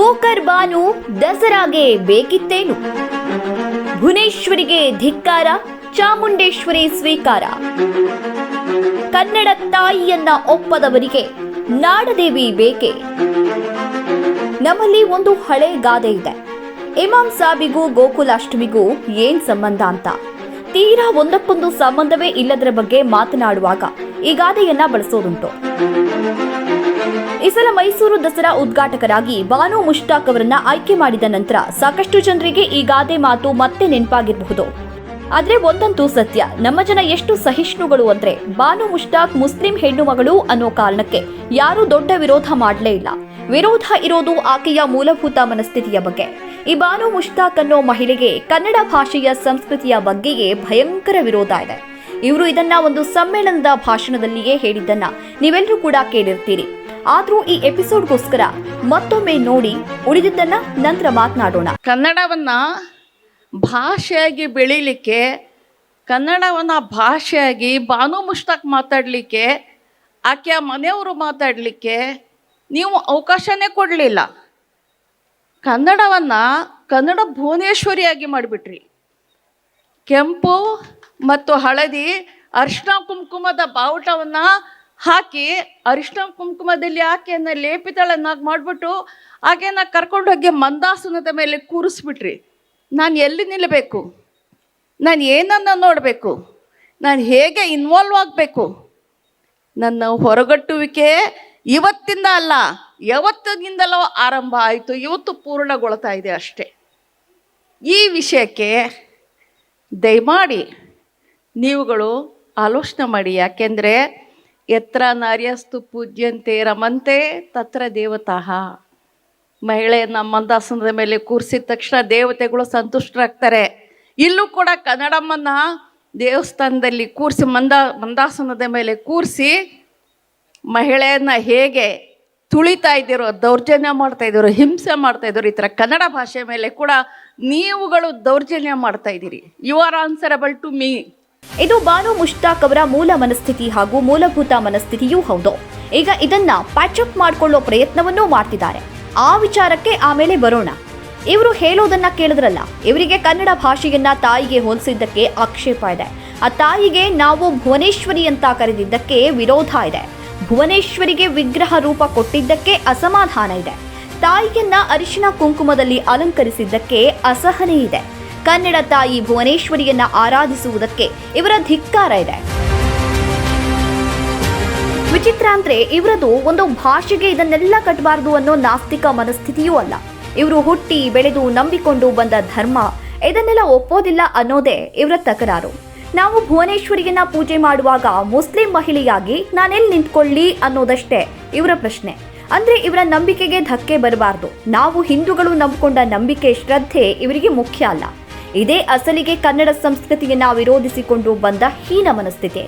Booker Banu ದಸರಾಗೆ ಬೇಕಿತ್ತೇನು? ಭುವನೇಶ್ವರಿಗೆ ಧಿಕ್ಕಾರ, ಚಾಮುಂಡೇಶ್ವರಿ ಸ್ವೀಕಾರ. ಕನ್ನಡ ತಾಯಿಯನ್ನ ಒಪ್ಪದವರಿಗೆ ನಾಡದೇವಿ ಬೇಕೆ? ನಮ್ಮಲ್ಲಿ ಒಂದು ಹಳೆ ಗಾದೆ ಇದೆ, ಇಮಾಂ ಸಾಬಿಗೂ ಗೋಕುಲಾಷ್ಟಮಿಗೂ ಏನ್ ಸಂಬಂಧ ಅಂತ. ತೀರಾ ಒಂದಕ್ಕೊಂದು ಸಂಬಂಧವೇ ಇಲ್ಲದರ ಬಗ್ಗೆ ಮಾತನಾಡುವಾಗ ಈ ಗಾದೆಯನ್ನ ಬಳಸೋದುಂಟು. ಈ ಸಲ ಮೈಸೂರು ದಸರಾ ಉದ್ಘಾಟಕರಾಗಿ ಬಾನು ಮುಷ್ತಾಕ್ ಅವರನ್ನ ಆಯ್ಕೆ ಮಾಡಿದ ನಂತರ ಸಾಕಷ್ಟು ಜನರಿಗೆ ಈ ಗಾದೆ ಮಾತು ಮತ್ತೆ ನೆನಪಾಗಿರಬಹುದು. ಆದ್ರೆ ಒಂದಂತೂ ಸತ್ಯ, ನಮ್ಮ ಜನ ಎಷ್ಟು ಸಹಿಷ್ಣುಗಳು ಅಂದ್ರೆ ಬಾನು ಮುಷ್ತಾಕ್ ಮುಸ್ಲಿಂ ಹೆಣ್ಣು ಮಗಳು ಅನ್ನೋ ಕಾರಣಕ್ಕೆ ಯಾರೂ ದೊಡ್ಡ ವಿರೋಧ ಮಾಡಲೇ ಇಲ್ಲ. ವಿರೋಧ ಇರೋದು ಆಕೆಯ ಮೂಲಭೂತ ಮನಸ್ಥಿತಿಯ ಬಗ್ಗೆ. ಈ ಬಾನು ಮುಷ್ತಾಕ್ ಅನ್ನೋ ಮಹಿಳೆಗೆ ಕನ್ನಡ ಭಾಷೆಯ ಸಂಸ್ಕೃತಿಯ ಬಗ್ಗೆಯೇ ಭಯಂಕರ ವಿರೋಧ ಇದೆ. ಇವರು ಇದನ್ನ ಒಂದು ಸಮ್ಮೇಳನದ ಭಾಷಣದಲ್ಲಿಯೇ ಹೇಳಿದ್ದನ್ನ ನೀವೆಲ್ಲರೂ ಕೂಡ ಕೇಳಿರ್ತೀರಿ. ಆದ್ರೂ ಈ ಎಪಿಸೋಡ್ಗೋಸ್ಕರ ಮತ್ತೊಮ್ಮೆ ನೋಡಿ, ಉಳಿದಿದ್ದನ್ನ ನಂತರ ಮಾತನಾಡೋಣ. ಕನ್ನಡವನ್ನ ಭಾಷೆಯಾಗಿ ಬೆಳೀಲಿಕ್ಕೆ, ಕನ್ನಡವನ್ನ ಭಾಷೆಯಾಗಿ ಬಾನು ಮುಷ್ತಾಕ್ ಮಾತಾಡಲಿಕ್ಕೆ, ಆಕೆಯ ಮನೆಯವರು ಮಾತಾಡಲಿಕ್ಕೆ ನೀವು ಅವಕಾಶನೇ ಕೊಡಲಿಲ್ಲ. ಕನ್ನಡ ಭುವನೇಶ್ವರಿಯಾಗಿ ಮಾಡಿಬಿಟ್ರಿ. ಕೆಂಪು ಮತ್ತು ಹಳದಿ ಅರಿಶಿನ ಕುಂಕುಮದ ಬಾವುಟವನ್ನು ಹಾಕಿ, ಅರಿಶಿನ ಕುಂಕುಮದಲ್ಲಿ ಆಕೆಯನ್ನು ಲೇಪಿತಳನ್ನಾಗಿ ಮಾಡಿಬಿಟ್ಟು ಆಕೆಯನ್ನು ಕರ್ಕೊಂಡೋಗಿ ಮಂದಾಸನದ ಮೇಲೆ ಕೂರಿಸ್ಬಿಟ್ರಿ. ನಾನು ಎಲ್ಲಿ ನಿಲ್ಲಬೇಕು? ನಾನು ಏನನ್ನು ನೋಡಬೇಕು? ನಾನು ಹೇಗೆ ಇನ್ವಾಲ್ವ್ ಆಗಬೇಕು? ನನ್ನ ಹೊರಗಟ್ಟುವಿಕೆ ಇವತ್ತಿಂದ ಅಲ್ಲ, ಯಾವತ್ತಿನಿಂದಲೋ ಆರಂಭ ಆಯಿತು, ಇವತ್ತು ಪೂರ್ಣಗೊಳ್ತಾ ಇದೆ ಅಷ್ಟೇ. ಈ ವಿಷಯಕ್ಕೆ ದಯಮಾಡಿ ನೀವುಗಳು ಆಲೋಚನೆ ಮಾಡಿ. ಯಾಕೆಂದರೆ ಯತ್ರ ನಾರ್ಯಸ್ತು ಪೂಜ್ಯಂತೆ ರಮಂತೆ ತತ್ರ ದೇವತಃ. ಮಹಿಳೆಯನ್ನು ಮಂದಾಸನದ ಮೇಲೆ ಕೂರಿಸಿದ ತಕ್ಷಣ ದೇವತೆಗಳು ಸಂತುಷ್ಟರಾಗ್ತಾರೆ. ಇಲ್ಲೂ ಕೂಡ ಕನ್ನಡಮ್ಮನ್ನ ದೇವಸ್ಥಾನದಲ್ಲಿ ಕೂರಿಸಿ ಮಂದಾಸನದ ಮೇಲೆ ಕೂರಿಸಿ ಮಹಿಳೆಯನ್ನ ಹೇಗೆ ತುಳಿತಾ ಇದ್ದೀರೋ, ದೌರ್ಜನ್ಯ ಮಾಡ್ತಾ ಇದ್ದೀರೋ, ಹಿಂಸೆ ಮಾಡ್ತಾ ಇದ್ದೀರೋ, ಈ ಥರ ಕನ್ನಡ ಭಾಷೆ ಮೇಲೆ ಕೂಡ ನೀವುಗಳು ದೌರ್ಜನ್ಯ ಮಾಡ್ತಾ ಇದ್ದೀರಿ. You are answerable to me. ಇದು ಬಾನು ಮುಷ್ತಾಕ್ ಅವರ ಮೂಲ ಮನಸ್ಥಿತಿ ಹಾಗೂ ಮೂಲಭೂತ ಮನಸ್ಥಿತಿಯೂ ಹೌದು. ಈಗ ಇದನ್ನ ಪ್ಯಾಚಪ್ ಮಾಡಿಕೊಳ್ಳೋ ಪ್ರಯತ್ನವನ್ನೂ ಮಾಡ್ತಿದ್ದಾರೆ. ಆ ವಿಚಾರಕ್ಕೆ ಆಮೇಲೆ ಬರೋಣ. ಇವರು ಹೇಳೋದನ್ನ ಕೇಳಿದ್ರಲ್ಲ, ಇವರಿಗೆ ಕನ್ನಡ ಭಾಷೆಯನ್ನ ತಾಯಿಗೆ ಹೋಲಿಸಿದ್ದಕ್ಕೆ ಆಕ್ಷೇಪ ಇದೆ. ಆ ತಾಯಿಗೆ ನಾವು ಭುವನೇಶ್ವರಿ ಅಂತ ಕರೆದಿದ್ದಕ್ಕೆ ವಿರೋಧ ಇದೆ. ಭುವನೇಶ್ವರಿಗೆ ವಿಗ್ರಹ ರೂಪ ಕೊಟ್ಟಿದ್ದಕ್ಕೆ ಅಸಮಾಧಾನ ಇದೆ. ತಾಯಿಯನ್ನ ಅರಿಶಿನ ಕುಂಕುಮದಲ್ಲಿ ಅಲಂಕರಿಸಿದ್ದಕ್ಕೆ ಅಸಹನೆ ಇದೆ. ಕನ್ನಡ ತಾಯಿ ಭುವನೇಶ್ವರಿಯನ್ನ ಆರಾಧಿಸುವುದಕ್ಕೆ ಇವರ ಧಿಕ್ಕಾರ ಇದೆ. ವಿಚಿತ್ರ ಅಂದ್ರೆ ಇವರದು ಒಂದು ಭಾಷೆಗೆ ಇದನ್ನೆಲ್ಲ ಕಟ್ಟಬಾರದು ಅನ್ನೋ ನಾಸ್ತಿಕ ಮನಸ್ಥಿತಿಯೂ ಅಲ್ಲ. ಇವರು ಹುಟ್ಟಿ ಬೆಳೆದು ನಂಬಿಕೊಂಡು ಬಂದ ಧರ್ಮ ಇದನ್ನೆಲ್ಲ ಒಪ್ಪೋದಿಲ್ಲ ಅನ್ನೋದೇ ಇವರ ತಕರಾರು. ನಾವು ಭುವನೇಶ್ವರಿಯನ್ನ ಪೂಜೆ ಮಾಡುವಾಗ ಮುಸ್ಲಿಂ ಮಹಿಳೆಯಾಗಿ ನಾನೆಲ್ಲಿ ನಿಂತ್ಕೊಳ್ಳಿ ಅನ್ನೋದಷ್ಟೇ ಇವರ ಪ್ರಶ್ನೆ. ಅಂದ್ರೆ ಇವರ ನಂಬಿಕೆಗೆ ಧಕ್ಕೆ ಬರಬಾರ್ದು. ನಾವು ಹಿಂದೂಗಳು ನಂಬಿಕೊಂಡ ನಂಬಿಕೆ, ಶ್ರದ್ಧೆ ಇವರಿಗೆ ಮುಖ್ಯ ಅಲ್ಲ. ಇದೇ ಅಸಲಿಗೆ ಕನ್ನಡ ಸಂಸ್ಕೃತಿಯನ್ನ ವಿರೋಧಿಸಿಕೊಂಡು ಬಂದ ಹೀನ ಮನಸ್ಥಿತಿ.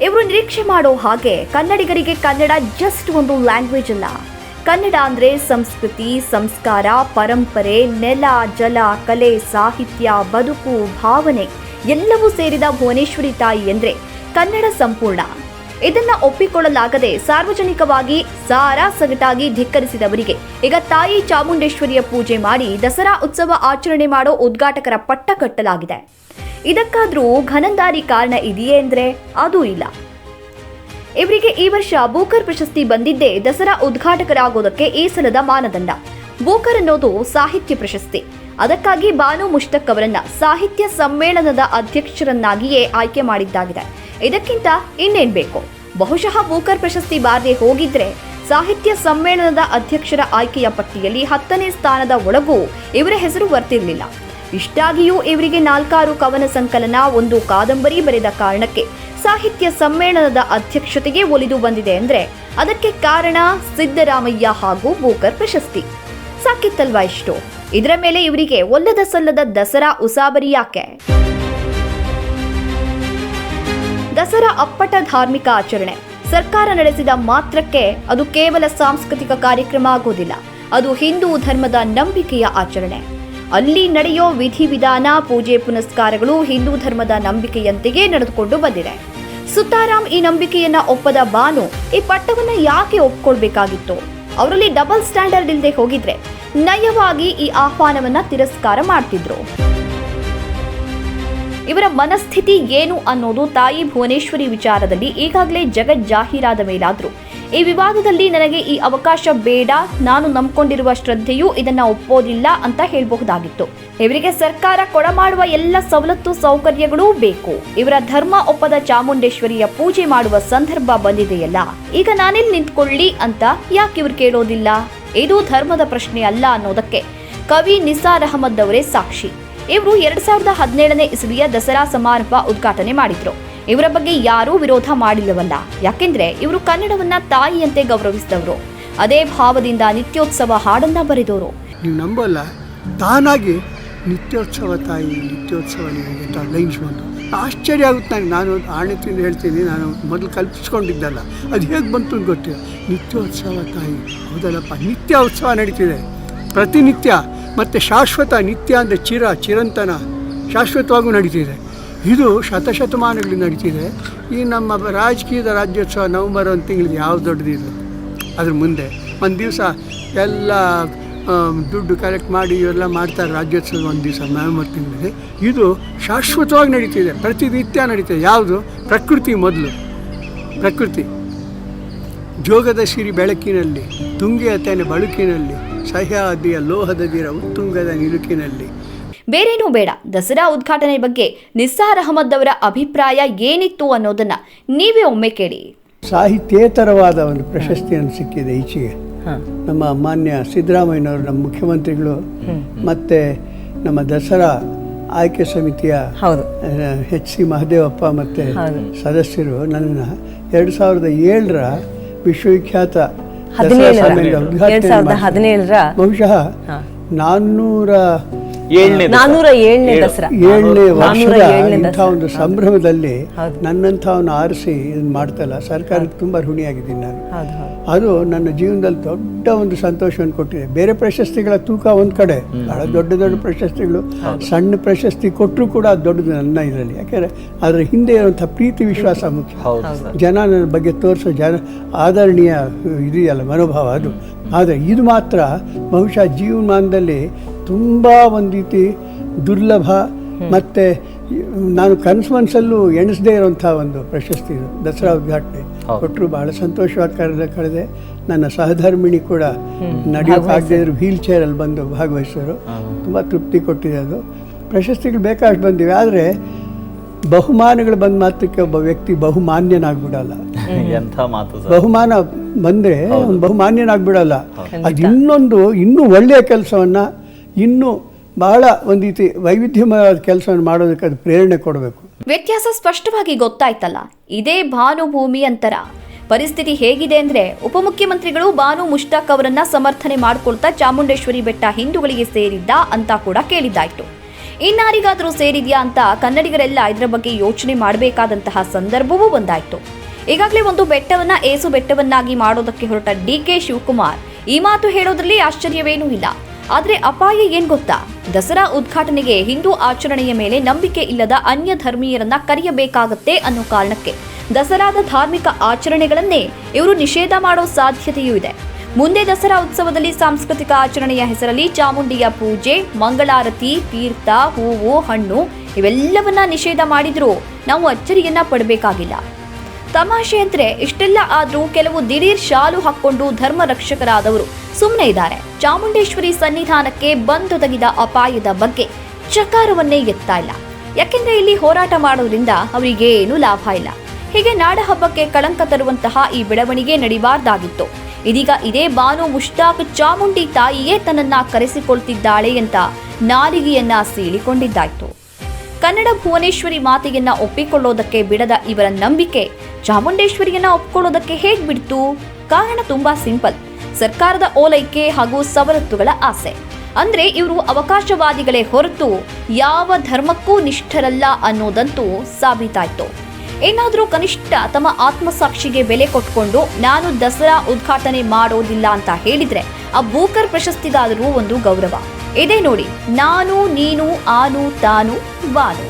ಇವರು ನಿರೀಕ್ಷೆ ಮಾಡೋ ಹಾಗೆ ಕನ್ನಡಿಗರಿಗೆ ಕನ್ನಡ ಜಸ್ಟ್ ಒಂದು ಲ್ಯಾಂಗ್ವೇಜ್ ಅಲ್ಲ. ಕನ್ನಡ ಅಂದ್ರೆ ಸಂಸ್ಕೃತಿ, ಸಂಸ್ಕಾರ, ಪರಂಪರೆ, ನೆಲ, ಜಲ, ಕಲೆ, ಸಾಹಿತ್ಯ, ಬದುಕು, ಭಾವನೆ ಎಲ್ಲವೂ ಸೇರಿದ ಭುವನೇಶ್ವರಿ ತಾಯಿ ಎಂದ್ರೆ ಕನ್ನಡ ಸಂಪೂರ್ಣ. ಇದನ್ನ ಒಪ್ಪಿಕೊಳ್ಳಲಾಗದೆ ಸಾರ್ವಜನಿಕವಾಗಿ ಸಾರಾಸಗಟಾಗಿ ಧಿಕ್ಕರಿಸಿದವರಿಗೆ ಈಗ ತಾಯಿ ಚಾಮುಂಡೇಶ್ವರಿಯ ಪೂಜೆ ಮಾಡಿ ದಸರಾ ಉತ್ಸವ ಆಚರಣೆ ಮಾಡೋ ಉದ್ಘಾಟಕರ ಪಟ್ಟ ಕಟ್ಟಲಾಗಿದೆ. ಇದಕ್ಕಾದ್ರೂ ಘನಂದಾರಿ ಕಾರಣ ಇದೆಯೇ ಅಂದ್ರೆ ಅದೂ ಇಲ್ಲ. ಇವರಿಗೆ ಈ ವರ್ಷ ಬೂಕರ್ ಪ್ರಶಸ್ತಿ ಬಂದಿದ್ದೇ ದಸರಾ ಉದ್ಘಾಟಕರಾಗೋದಕ್ಕೆ ಈ ಸಲದ ಮಾನದಂಡ. ಬೂಕರ್ ಅನ್ನೋದು ಸಾಹಿತ್ಯ ಪ್ರಶಸ್ತಿ. ಅದಕ್ಕಾಗಿ ಬಾನು ಮುಷ್ತಾಕ್ ಅವರನ್ನ ಸಾಹಿತ್ಯ ಸಮ್ಮೇಳನದ ಅಧ್ಯಕ್ಷರನ್ನಾಗಿಯೇ ಆಯ್ಕೆ ಮಾಡಿದ್ದಾಗಿದೆ. ಇದಕ್ಕಿಂತ ಇನ್ನೇನ್ ಬೇಕು? ಬಹುಶಃ ಬೂಕರ್ ಪ್ರಶಸ್ತಿ ಬಾರದೆ ಹೋಗಿದ್ರೆ ಸಾಹಿತ್ಯ ಸಮ್ಮೇಳನದ ಅಧ್ಯಕ್ಷರ ಆಯ್ಕೆಯ ಪಟ್ಟಿಯಲ್ಲಿ 10ನೇ ಸ್ಥಾನದ ಒಳಗೂ ಇವರ ಹೆಸರು ಬರ್ತಿರ್ಲಿಲ್ಲ. ಇಷ್ಟಾಗಿಯೂ ಇವರಿಗೆ 4 ಕವನ ಸಂಕಲನ, 1 ಕಾದಂಬರಿ ಬರೆದ ಕಾರಣಕ್ಕೆ ಸಾಹಿತ್ಯ ಸಮ್ಮೇಳನದ ಅಧ್ಯಕ್ಷತೆಗೆ ಒಲಿದು ಬಂದಿದೆ ಅಂದ್ರೆ ಅದಕ್ಕೆ ಕಾರಣ ಸಿದ್ದರಾಮಯ್ಯ ಹಾಗೂ ಬೂಕರ್ ಪ್ರಶಸ್ತಿ. ಸಾಕಿತ್ತಲ್ವಾ ಇಷ್ಟು? ಇದರ ಮೇಲೆ ಇವರಿಗೆ ಒಲ್ಲದ ಸಲ್ಲದ ದಸರಾ ಉಸಾಬರಿ ಯಾಕೆ? ದಸರಾ ಅಪ್ಪಟ ಧಾರ್ಮಿಕ ಆಚರಣೆ. ಸರ್ಕಾರ ನಡೆಸಿದ ಮಾತ್ರಕ್ಕೆ ಅದು ಕೇವಲ ಸಾಂಸ್ಕೃತಿಕ ಕಾರ್ಯಕ್ರಮ ಆಗೋದಿಲ್ಲ. ಅದು ಹಿಂದೂ ಧರ್ಮದ ನಂಬಿಕೆಯ ಆಚರಣೆ. ಅಲ್ಲಿ ನಡೆಯೋ ವಿಧಿವಿಧಾನ, ಪೂಜೆ ಪುನಸ್ಕಾರಗಳು ಹಿಂದೂ ಧರ್ಮದ ನಂಬಿಕೆಯಂತೆಯೇ ನಡೆದುಕೊಂಡು ಬಂದಿದೆ. ಸುತಾರಾಮ್ ಈ ನಂಬಿಕೆಯನ್ನ ಒಪ್ಪದ ಬಾನು ಈ ಪಟ್ಟವನ್ನ ಯಾಕೆ ಒಪ್ಕೊಳ್ಬೇಕಾಗಿತ್ತು? ಅವರಲ್ಲಿ ಡಬಲ್ ಸ್ಟ್ಯಾಂಡರ್ಡ್ ಇಲ್ಲದೆ ಹೋಗಿದ್ರೆ ನಯವಾಗಿ ಈ ಆಹ್ವಾನವನ್ನ ತಿರಸ್ಕಾರ ಮಾಡ್ತಿದ್ರು. ಇವರ ಮನಸ್ಥಿತಿ ಏನು ಅನ್ನೋದು ತಾಯಿ ಭುವನೇಶ್ವರಿ ವಿಚಾರದಲ್ಲಿ ಈಗಾಗಲೇ ಜಗಜ್ಜಾಹೀರಾದ ಮೇಲಾದ್ರೂ ಈ ವಿವಾದದಲ್ಲಿ ನನಗೆ ಈ ಅವಕಾಶ ಬೇಡ, ನಾನು ನಂಬಿಕೊಂಡಿರುವ ಶ್ರದ್ಧೆಯೂ ಇದನ್ನ ಒಪ್ಪೋದಿಲ್ಲ ಅಂತ ಹೇಳಬಹುದಾಗಿತ್ತು. ಇವರಿಗೆ ಸರ್ಕಾರ ಕೊಡಮಾಡುವ ಎಲ್ಲ ಸವಲತ್ತು ಸೌಕರ್ಯಗಳೂ ಬೇಕು. ಇವರ ಧರ್ಮ ಒಪ್ಪದ ಚಾಮುಂಡೇಶ್ವರಿಯ ಪೂಜೆ ಮಾಡುವ ಸಂದರ್ಭ ಬಂದಿದೆಯಲ್ಲ, ಈಗ ನಾನೆಲ್ಲಿ ನಿಂತ್ಕೊಳ್ಳಿ ಅಂತ ಯಾಕೆ ಇವ್ರು ಕೇಳೋದಿಲ್ಲ? ಇದು ಧರ್ಮದ ಪ್ರಶ್ನೆ ಅಲ್ಲ ಅನ್ನೋದಕ್ಕೆ ಕವಿ ನಿಸಾರ್ ಅಹಮದ್ ಅವರೇ ಸಾಕ್ಷಿ. ಇವರು 2017ನೇ ಇಸವಿಯ ದಸರಾ ಸಮಾರಂಭ ಉದ್ಘಾಟನೆ ಮಾಡಿದ್ರು. ಇವರ ಬಗ್ಗೆ ಯಾರೂ ವಿರೋಧ ಮಾಡಿಲ್ಲವಲ್ಲ, ಯಾಕೆಂದ್ರೆ ಇವರು ಕನ್ನಡವನ್ನ ತಾಯಿಯಂತೆ ಗೌರವಿಸಿದವರು. ಅದೇ ಭಾವದಿಂದ ನಿತ್ಯೋತ್ಸವ ಹಾಡನ್ನ ಬರೆದವರು. ನೀವು ನಂಬಲ್ಲ, ತಾನಾಗಿ ನಿತ್ಯೋತ್ಸವ ತಾಯಿ ನಿತ್ಯೋತ್ಸವ ನಿಮಗೆ ಲೈನ್ಸ್ ಬಂತು. ಆಶ್ಚರ್ಯ ಆಗುತ್ತೆ ನನಗೆ. ನಾನು ಆಣತಿಯಿಂದ ಹೇಳ್ತೀನಿ, ನಾನು ಮೊದಲು ಕಲ್ಪಿಸ್ಕೊಂಡಿದ್ದಲ್ಲ, ಅದು ಹೇಗೆ ಬಂತು ಅಂತ ಗೊತ್ತಿಲ್ಲ. ನಿತ್ಯೋತ್ಸವ ತಾಯಿ ಹೌದಲ್ಲಪ್ಪ, ನಿತ್ಯ ಉತ್ಸವ ನಡೀತಿದೆ, ಪ್ರತಿನಿತ್ಯ. ಮತ್ತು ಶಾಶ್ವತ, ನಿತ್ಯ ಅಂದರೆ ಚಿರಂತನ ಶಾಶ್ವತವಾಗೂ ನಡೀತಿದೆ. ಇದು ಶತಶತಮಾನಗಳಿಂದ ನಡೀತಿದೆ. ಈ ನಮ್ಮ ರಾಜಕೀಯದ ರಾಜ್ಯೋತ್ಸವ ನವಂಬರ್ 1 ತಿಂಗಳಿಗೆ ಯಾವ ದೊಡ್ಡದಿದೆ? ಅದ್ರ ಮುಂದೆ ಒಂದು ದಿವಸ ಎಲ್ಲ ದುಡ್ಡು ಕಲೆಕ್ಟ್ ಮಾಡಿ ಇವೆಲ್ಲ ಮಾಡ್ತಾರೆ. ರಾಜ್ಯೋತ್ಸವ ಒಂದು ದಿವಸ ನವಂಬರ್ ತಿಂಗಳಿಗೆ. ಇದು ಶಾಶ್ವತವಾಗಿ ನಡೀತಿದೆ, ಪ್ರತಿನಿತ್ಯ ನಡೀತಿದೆ. ಯಾವುದು? ಪ್ರಕೃತಿ ಮೊದಲು. ಪ್ರಕೃತಿ ಜೋಗದ ಸಿರಿ ಬೆಳಕಿನಲ್ಲಿ, ತುಂಗೆಯ ತೆನೆ ಬಳುಕಿನಲ್ಲಿ, ಸಹ್ಯಾದಿಯ ಲೋಹದ ದಿರ ಉತ್ತುಂಗದ ನಿಲುಕಿನಲ್ಲಿ. ಬೇರೇನೂ ಬೇಡ, ದಸರಾ ಉದ್ಘಾಟನೆ ಬಗ್ಗೆ ನಿಸಾರ್ ಅಹಮದ್ ಅವರ ಅಭಿಪ್ರಾಯ ಏನಿತ್ತು ಅನ್ನೋದನ್ನ ನೀವೇ ಒಮ್ಮೆ ಕೇಳಿ. ಸಾಹಿತ್ಯೇತರವಾದ ಒಂದು ಪ್ರಶಸ್ತಿಯನ್ನು ಸಿಕ್ಕಿದೆ ಈಚೆಗೆ. ನಮ್ಮ ಮಾನ್ಯ ಸಿದ್ದರಾಮಯ್ಯನವರು, ನಮ್ಮ ಮುಖ್ಯಮಂತ್ರಿಗಳು, ಮತ್ತು ನಮ್ಮ ದಸರಾ ಆಯ್ಕೆ ಸಮಿತಿಯ HC ಮಹದೇವಪ್ಪ ಮತ್ತು ಸದಸ್ಯರು ನನ್ನನ್ನು 2007ರ ವಿಶ್ವವಿಖ್ಯಾತ ದಸರಾ ಸಮ್ಮೇಳನ ಉದ್ಘಾಟನೆ ಬಹುಶಃ 407ನೇ ವರ್ಷದ ಇಂಥ ಒಂದು ಸಂಭ್ರಮದಲ್ಲಿ ನನ್ನಂಥವನ್ನ ಆರಿಸಿ ಇದನ್ನು ಮಾಡ್ತಲ್ಲ, ಸರ್ಕಾರಕ್ಕೆ ತುಂಬ ಋಣಿಯಾಗಿದ್ದೀನಿ ನಾನು. ಅದು ನನ್ನ ಜೀವನದಲ್ಲಿ ದೊಡ್ಡ ಒಂದು ಸಂತೋಷವನ್ನು ಕೊಟ್ಟಿದೆ. ಬೇರೆ ಪ್ರಶಸ್ತಿಗಳ ತೂಕ ಒಂದು ಕಡೆ, ಬಹಳ ದೊಡ್ಡ ದೊಡ್ಡ ಪ್ರಶಸ್ತಿಗಳು, ಸಣ್ಣ ಪ್ರಶಸ್ತಿ ಕೊಟ್ಟರು ಕೂಡ ಅದು ದೊಡ್ಡದು ನನ್ನ ಇದರಲ್ಲಿ. ಯಾಕೆಂದರೆ ಅದರ ಹಿಂದೆ ಇರುವಂಥ ಪ್ರೀತಿ ವಿಶ್ವಾಸ ಮುಖ್ಯ. ಜನ ನನ್ನ ಬಗ್ಗೆ ತೋರಿಸೋ ಆದರಣೀಯ ಇದೆಯಲ್ಲ ಮನೋಭಾವ, ಅದು. ಆದರೆ ಇದು ಮಾತ್ರ ಬಹುಶಃ ಜೀವಮಾನದಲ್ಲಿ ತುಂಬ ಒಂದು ರೀತಿ ದುರ್ಲಭ, ಮತ್ತು ನಾನು ಕನಸು ಮನಸ್ಸಲ್ಲೂ ಎಣಿಸದೇ ಇರೋಂಥ ಒಂದು ಪ್ರಶಸ್ತಿ ಇದು. ದಸರಾ ಉದ್ಘಾಟನೆ ಕೊಟ್ಟರು, ಭಾಳ ಸಂತೋಷವಾಗಿ ಕಳೆದೆ. ನನ್ನ ಸಹಧರ್ಮಿಣಿ ಕೂಡ ನಡೆಯೋಕ್ಕಾಗದೇ ಇದ್ರು ವೀಲ್ ಚೇರಲ್ಲಿ ಬಂದು ಭಾಗವಹಿಸೋರು. ತುಂಬ ತೃಪ್ತಿ ಕೊಟ್ಟಿದೆ. ಅದು ಪ್ರಶಸ್ತಿಗಳು ಬೇಕಾಷ್ಟು ಬಂದಿವೆ, ಆದರೆ ಬಹುಮಾನಗಳು ಬಂದ ಮಾತ್ರಕ್ಕೆ ಒಬ್ಬ ವ್ಯಕ್ತಿ ಬಹುಮಾನ್ಯನಾಗ್ಬಿಡಲ್ಲ. ಬಹುಮಾನ ಬಂದರೆ ಬಹುಮಾನ್ಯನಾಗ್ಬಿಡಲ್ಲ. ಅದು ಇನ್ನೂ ಒಳ್ಳೆಯ ಕೆಲಸವನ್ನು, ಇನ್ನೂ ಬಹಳ ಒಂದು ರೀತಿ ವೈವಿಧ್ಯಮಯವಾದ ಕೆಲಸವನ್ನು ಮಾಡೋದಕ್ಕೆ ಅದು ಪ್ರೇರಣೆ ಕೊಡಬೇಕು. ವ್ಯತ್ಯಾಸ ಸ್ಪಷ್ಟವಾಗಿ ಗೊತ್ತಾಯ್ತಲ್ಲ. ಇದೇ ಭಾನುಭೂಮಿ ಅಂತರ. ಪರಿಸ್ಥಿತಿ ಹೇಗಿದೆ ಅಂದ್ರೆ, ಉಪಮುಖ್ಯಮಂತ್ರಿಗಳು ಬಾನು ಮುಷ್ತಾಕ್ ಅವರನ್ನ ಸಮರ್ಥನೆ ಮಾಡ್ಕೊಳ್ತಾ ಚಾಮುಂಡೇಶ್ವರಿ ಬೆಟ್ಟ ಹಿಂದೂಗಳಿಗೆ ಸೇರಿದ್ದ ಅಂತ ಕೂಡ ಕೇಳಿದ್ದಾಯ್ತು. ಇನ್ನಾರಿಗಾದ್ರೂ ಸೇರಿದ್ಯಾ ಅಂತ ಕನ್ನಡಿಗರೆಲ್ಲ ಇದರ ಬಗ್ಗೆ ಯೋಚನೆ ಮಾಡಬೇಕಾದಂತಹ ಸಂದರ್ಭವೂ ಬಂದಾಯ್ತು. ಈಗಾಗಲೇ ಒಂದು ಬೆಟ್ಟವನ್ನ ಏಸು ಬೆಟ್ಟವನ್ನಾಗಿ ಮಾಡೋದಕ್ಕೆ ಹೊರಟ DK ಶಿವಕುಮಾರ್ ಈ ಮಾತು ಹೇಳೋದ್ರಲ್ಲಿ ಆಶ್ಚರ್ಯವೇನೂ ಇಲ್ಲ. ಆದ್ರೆ ಅಪಾಯ ಏನ್ ಗೊತ್ತಾ? ದಸರಾ ಉದ್ಘಾಟನೆಗೆ ಹಿಂದೂ ಆಚರಣೆಯ ಮೇಲೆ ನಂಬಿಕೆ ಇಲ್ಲದ ಅನ್ಯ ಧರ್ಮೀಯರನ್ನ ಕರೆಯಬೇಕಾಗತ್ತೆ ಅನ್ನೋ ಕಾರಣಕ್ಕೆ ದಸರಾದ ಧಾರ್ಮಿಕ ಆಚರಣೆಗಳನ್ನೇ ಇವರು ನಿಷೇಧ ಮಾಡೋ ಸಾಧ್ಯತೆಯೂ ಇದೆ. ಮುಂದೆ ದಸರಾ ಉತ್ಸವದಲ್ಲಿ ಸಾಂಸ್ಕೃತಿಕ ಆಚರಣೆಯ ಹೆಸರಲ್ಲಿ ಚಾಮುಂಡಿಯ ಪೂಜೆ, ಮಂಗಳಾರತಿ, ತೀರ್ಥ, ಹೂವು, ಹಣ್ಣು ಇವೆಲ್ಲವನ್ನ ನಿಷೇಧ ಮಾಡಿದ್ರೂ ನಾವು ಅಚ್ಚರಿಯನ್ನ ಪಡಬೇಕಾಗಿಲ್ಲ. ತಮಾಷೆ ಅಂದ್ರೆ ಇಷ್ಟೆಲ್ಲ ಆದ್ರೂ ಕೆಲವು ದಿಢೀರ್ ಶಾಲು ಹಾಕೊಂಡು ಧರ್ಮ ರಕ್ಷಕರಾದವರು ಸುಮ್ಮನೆ ಇದ್ದಾರೆ. ಚಾಮುಂಡೇಶ್ವರಿ ಸನ್ನಿಧಾನಕ್ಕೆ ಬಂದೊದಗಿದ ಅಪಾಯದ ಬಗ್ಗೆ ಚಕಾರವನ್ನೇ ಎತ್ತಾ ಇಲ್ಲ. ಯಾಕೆಂದ್ರೆ ಇಲ್ಲಿ ಹೋರಾಟ ಮಾಡೋದ್ರಿಂದ ಅವರಿಗೇನು ಲಾಭ ಇಲ್ಲ. ಹೀಗೆ ನಾಡಹಬ್ಬಕ್ಕೆ ಕಳಂಕ ತರುವಂತಹ ಈ ಬೆಳವಣಿಗೆ ನಡಿಬಾರ್ದಾಗಿತ್ತು. ಇದೀಗ ಇದೇ ಬಾನು ಮುಷ್ತಾಕ್ ಚಾಮುಂಡಿ ತಾಯಿಯೇ ತನ್ನನ್ನ ಕರೆಸಿಕೊಳ್ತಿದ್ದಾಳೆ ಅಂತ ನಾಲಿಗೆಯನ್ನ ಸೀಳಿಕೊಂಡಿದ್ದಾಯ್ತು. ಕನ್ನಡ ಭುವನೇಶ್ವರಿ ಮಾತೆಯನ್ನ ಒಪ್ಪಿಕೊಳ್ಳೋದಕ್ಕೆ ಬಿಡದ ಇವರ ನಂಬಿಕೆ ಚಾಮುಂಡೇಶ್ವರಿಯನ್ನ ಒಪ್ಪಿಕೊಳ್ಳೋದಕ್ಕೆ ಹೇಗ್ ಬಿಡ್ತು? ಕಾರಣ ತುಂಬಾ ಸಿಂಪಲ್. ಸರ್ಕಾರದ ಓಲೈಕೆ ಹಾಗೂ ಸವಲತ್ತುಗಳ ಆಸೆ. ಅಂದ್ರೆ ಇವರು ಅವಕಾಶವಾದಿಗಳೇ ಹೊರತು ಯಾವ ಧರ್ಮಕ್ಕೂ ನಿಷ್ಠರಲ್ಲ ಅನ್ನೋದಂತೂ ಸಾಬೀತಾಯ್ತು. ಏನಾದ್ರೂ ಕನಿಷ್ಠ ತಮ್ಮ ಆತ್ಮಸಾಕ್ಷಿಗೆ ಬೆಲೆ ಕೊಟ್ಕೊಂಡು ನಾನು ದಸರಾ ಉದ್ಘಾಟನೆ ಮಾಡೋದಿಲ್ಲ ಅಂತ ಹೇಳಿದ್ರೆ ಆ ಬೂಕರ್ ಪ್ರಶಸ್ತಿಗಾದರೂ ಒಂದು ಗೌರವ. ಇದೇ ನೋಡಿ, ನಾನು ನೀನು ಆನು ತಾನು ಬಾನು.